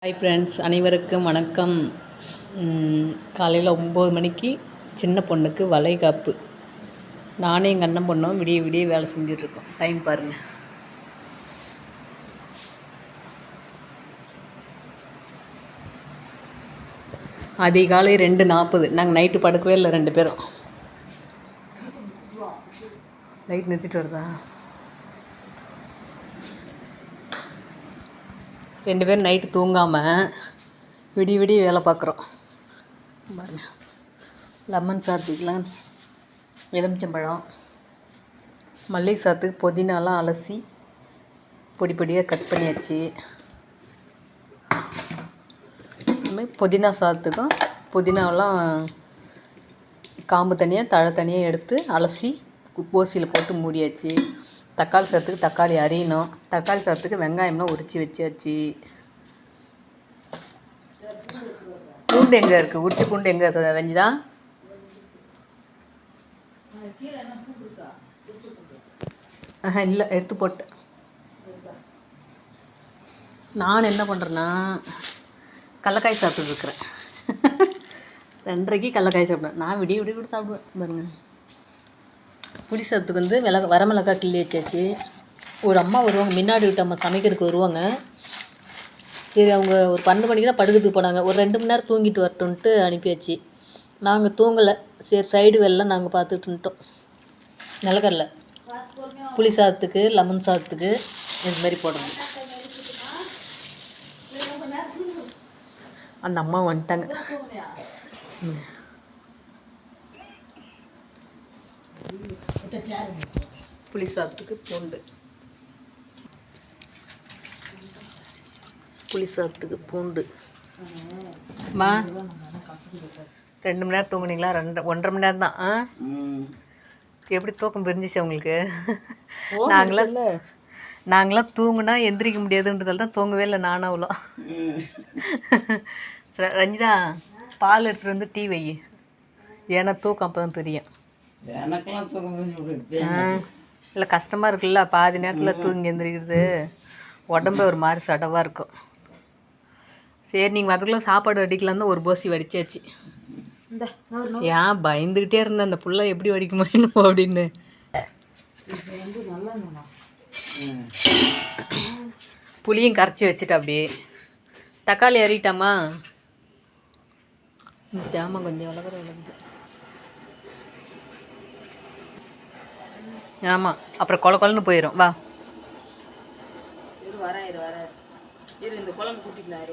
Hi friends, அனைவருக்கும் வணக்கம். காலையில் 9 மணிக்கு சின்ன பொண்ணுக்கு வளைகாப்பு. நானே எங்கள் அண்ணன் பொண்ணும் விடிய விடிய வேலை செஞ்சிட்ருக்கோம். டைம் பாருங்கள். அதிகாலை 2:40. நாங்கள் நைட்டு படுக்கவே இல்லை 2 பேரும். லைட் நிறுத்திட்டு வருதா? 2 பேரும் நைட்டு தூங்காமல் விடிய விடிய வேலை பார்க்குறோம். பாருங்க, லெமன் சாத்துக்கலாம், எலுமிச்சம்பழம், மல்லிகை சாத்துக்கு புதினாலாம் அலசி பொடி பொடியாக கட் பண்ணியாச்சு. அதுமாதிரி புதினா சாத்துக்கும் புதினாவெலாம் காம்பு தனியாக தழை தனியாக எடுத்து அலசி ஓசியில் போட்டு மூடியாச்சு. தக்காளி சாத்துக்கு தக்காளி அரியணும். தக்காளி சாத்துக்கு வெங்காயம்லாம் உரித்து வச்சாச்சு. பூண்டு எங்கே இருக்குது? உரிச்சு பூண்டு எங்கே ரஞ்சிதா? இல்லை, எடுத்து போட்டேன். நான் என்ன பண்ணுறேன்னா கடலக்காய் சாப்பிட்டுருக்குறேன். 2:30க்கு கடலக்காய் சாப்பிடுவேன். நான் விடிய விடிய கூட சாப்பிடுவேன். பாருங்க, புளி சாதத்துக்கு வரமிளகாய் கிள்ளி வச்சாச்சு. ஒரு அம்மா வருவாங்க, முன்னாடி விட்டு அம்மா சமைக்கிறதுக்கு வருவாங்க. சரி, அவங்க ஒரு 12 மணிக்கு தான் படுக்கிறதுக்கு போனாங்க. ஒரு 2 மணி நேரம் தூங்கிட்டு வரட்டுன்ட்டு அனுப்பியாச்சு. நாங்கள் தூங்கலை. சரி, சைடு வேலைலாம் நாங்கள் பார்த்துட்டு இருந்தோம். நிலக்கடலை புளி சாதத்துக்கு லெமன் சாதத்துக்கு இது மாதிரி போடுறோம். அந்த அம்மா வந்துட்டாங்க. புளி சாதத்துக்கு பூண்டு, புளி சாதத்துக்கு பூண்டு. அம்மா 2 மணி நேரம் தூங்குனீங்களா? 1.5 மணி நேரம் தான். எப்படி தூக்கம் பிரிஞ்சிச்சு உங்களுக்கு? நாங்களாம் தூங்குனா எந்திரிக்க முடியாதுன்றதால தான் தூங்கவே இல்லை. நானும் அவ்வளோ. ரஞ்சிதா, பால் எடுத்துகிட்டு வந்து டீ வை. ஏன்னா தூக்கம் அப்போ தான் தெரியும். எனக்கெல்லாம் தூக்கம் இல்லை, கஷ்டமாக இருக்குல்ல பாதி நேரத்தில் தூங்கி எந்திரிக்கிறது. உடம்பு ஒரு மாதிரி சடவாக இருக்கும். சரி, நீங்கள் வரதுக்குள்ள சாப்பாடு வடிக்கலாம் தான் ஒரு போசி வடிச்சாச்சு. ஏன் பயந்துக்கிட்டே இருந்தேன், அந்த புள்ள எப்படி வடிக்குமா என்னமோ அப்படின்னு. புளியும் கரைச்சி வச்சுட்டு அப்படியே தக்காளி அறிட்டாமா? ஜாமான் கொஞ்சம் விளக்குது. ஆமாம், அப்புறம் கொலன்னு போயிடும். வா, இந்த குழம்பு கூட்டிக்கலாம்.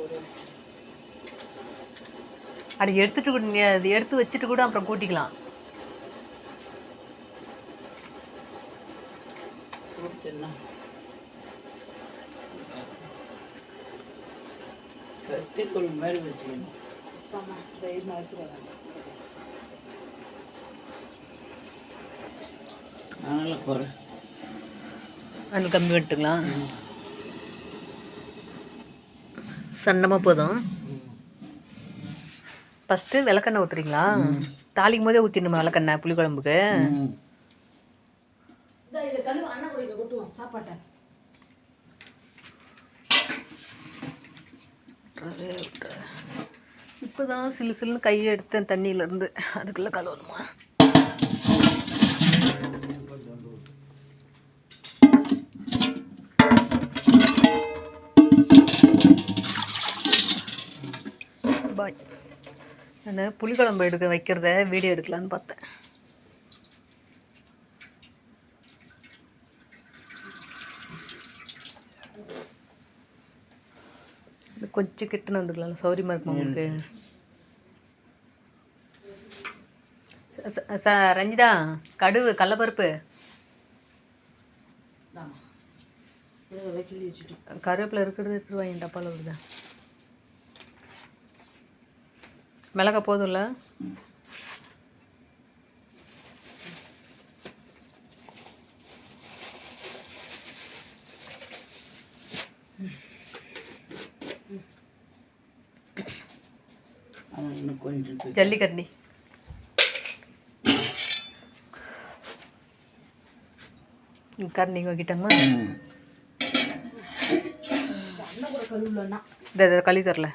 அது எடுத்துட்டு கூட அது எடுத்து வச்சுட்டு கூட அப்புறம் கூட்டிக்கலாம். அது கம்மி பண்ணிட்டுக்கலாம். சன்னமாக போதும். ஃபஸ்ட்டு விளக்கெண்ணெய் ஊற்றுறீங்களா? தாளிக்கும் போதே ஊற்றிடணுமா விளக்கெண்ணெய் புளி குழம்புக்கு? இப்போ தான் சிலு சிலுன்னு கையை எடுத்தேன் தண்ணியிலேருந்து. அதுக்குள்ளே கழுவணுமா? பாய், நான் புளிக்குழம்பு வைக்கிறத வீடியோ எடுக்கலான்னு பார்த்தேன். கொஞ்சம் கிட்டன்னு வந்துக்கலாம், சௌரியமாக இருக்கும் உங்களுக்கு. ரஞ்சிதா, கடுகு கடலப்பருப்பு கருவேப்பிலை இருக்கிறது எடுத்துட்டு வாங்க. டப்பாவில் வருதா? மிளகா போதும்ல? ஜல்லிக்கட்டி கரண்டிங்க வைக்கிட்டோமா? கழுவுலன்னா இந்த களி தரல